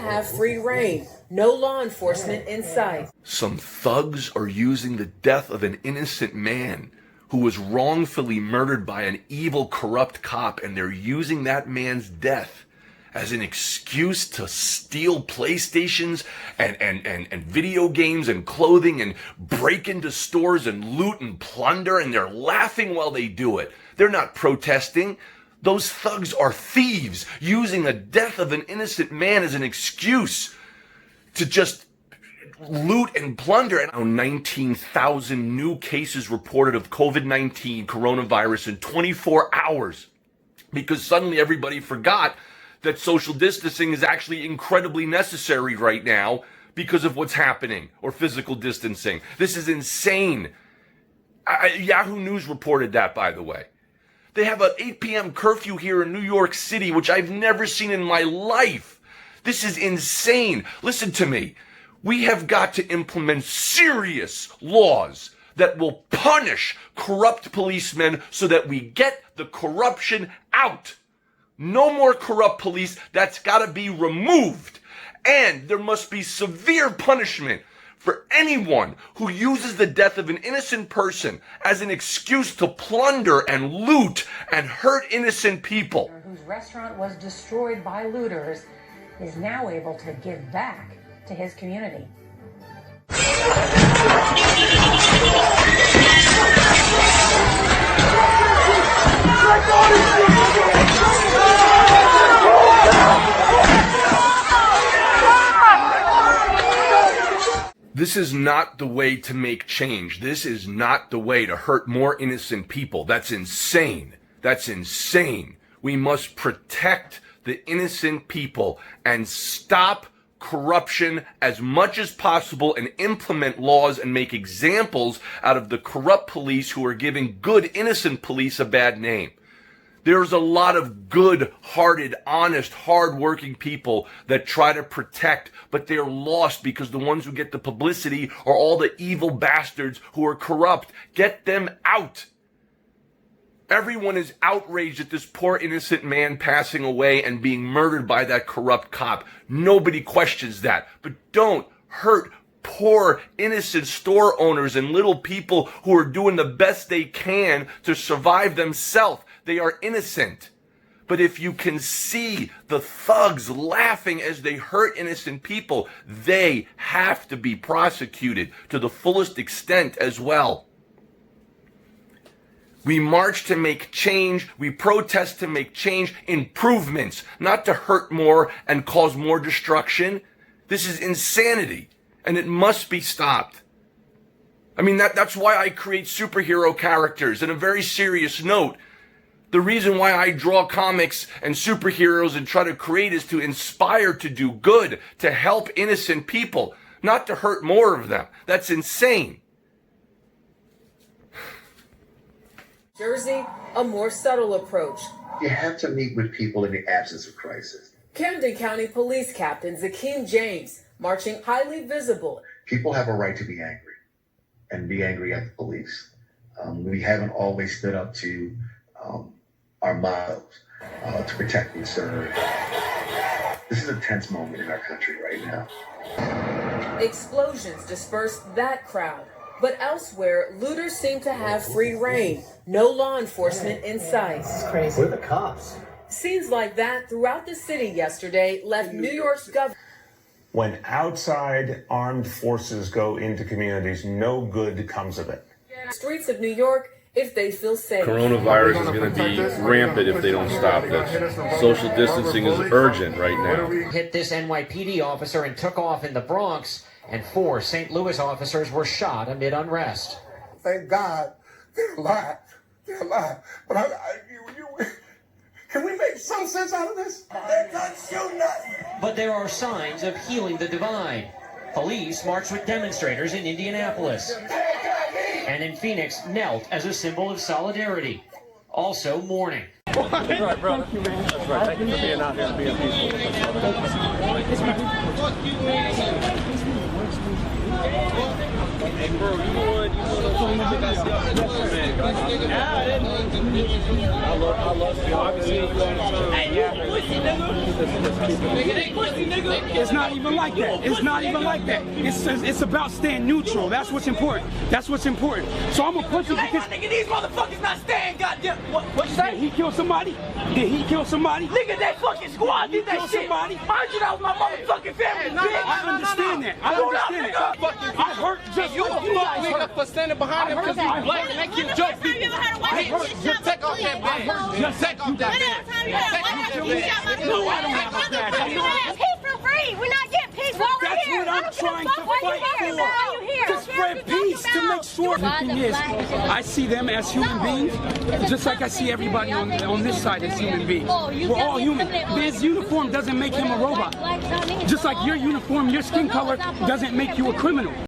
have free reign. No law enforcement in sight. Some thugs are using the death of an innocent man who was wrongfully murdered by an evil, corrupt cop, and they're using that man's death as an excuse to steal PlayStations and video games and clothing and break into stores and loot and plunder, and they're laughing while they do it. They're not protesting. Those thugs are thieves using the death of an innocent man as an excuse to just loot and plunder. And 19,000 new cases reported of COVID-19 coronavirus in 24 hours because suddenly everybody forgot that social distancing is actually incredibly necessary right now because of what's happening, or physical distancing. This is insane. Yahoo News reported that, by the way. They have an 8 p.m. curfew here in New York City, which I've never seen in my life. This is insane. Listen to me. We have got to implement serious laws that will punish corrupt policemen so that we get the corruption out. No more corrupt police. That's got to be removed. And there must be severe punishment for anyone who uses the death of an innocent person as an excuse to plunder and loot and hurt innocent people. Whose restaurant was destroyed by looters is now able to give back to his community. This is not the way to make change. This is not the way to hurt more innocent people. That's insane. That's insane. We must protect the innocent people and stop corruption as much as possible and implement laws and make examples out of the corrupt police who are giving good, innocent police a bad name. There's a lot of good-hearted, honest, hard-working people that try to protect, but they're lost because the ones who get the publicity are all the evil bastards who are corrupt. Get them out. Everyone is outraged at this poor innocent man passing away and being murdered by that corrupt cop. Nobody questions that. But don't hurt poor, innocent store owners and little people who are doing the best they can to survive themselves. They are innocent. But if you can see the thugs laughing as they hurt innocent people, they have to be prosecuted to the fullest extent as well. We march to make change. We protest to make change. Improvements, not to hurt more and cause more destruction. This is insanity, and it must be stopped. I mean, that's why I create superhero characters. And a very serious note, the reason why I draw comics and superheroes and try to create is to inspire to do good, to help innocent people, not to hurt more of them. That's insane. Jersey, a more subtle approach. You have to meet with people in the absence of crisis. Camden County Police Captain Zakeem James marching highly visible. People have a right to be angry and be angry at the police. We haven't always stood up to our mottos to protect and serve. This is a tense moment in our country right now. Explosions dispersed that crowd. But elsewhere, looters seem to have free reign. No law enforcement in sight. This is crazy. Where are the cops? Scenes like that throughout the city yesterday left New York's governor. When outside armed forces go into communities, no good comes of it. Streets of New York if they feel safe. Coronavirus is going to be rampant if they don't stop this. Social distancing is urgent right now. Hit this NYPD officer and took off in the Bronx, and 4 St. Louis officers were shot amid unrest. Thank God they're alive. They're alive. But can we make some sense out of this? They're not shooting us. But there are signs of healing the divide. Police marched with demonstrators in Indianapolis. And in Phoenix, knelt as a symbol of solidarity. Also mourning. That's right, brother. That's right. Thank you for being out here and being peaceful. Hey, bro, you the one I love you. I've been seeing you all the time. Hey, you pussy, nigga. It's not even like that. It's not even like that. It's about staying neutral. That's what's important. That's what's important. So I'm gonna push it because nigga, these motherfuckers not staying. Goddamn. What you say? Did he kill somebody? Did he kill somebody? Nigga, that fucking squad did that shit. Somebody? Mind you, that was my motherfucking family. I understand that. I understand that. I hurt just you like a fuck nigga for standing behind him because he's black and they kill joke people. Just take off that bag. Just take off that bag. No, I don't have a badge. Peace for free. We're not getting peace over That's here. what I'm trying to fight for. To spread peace, to make sure. The thing is, I see them as human beings, just like I see everybody on this side as human beings. We're all human. His uniform doesn't make him a robot. Just like your uniform, your skin color doesn't make you a criminal.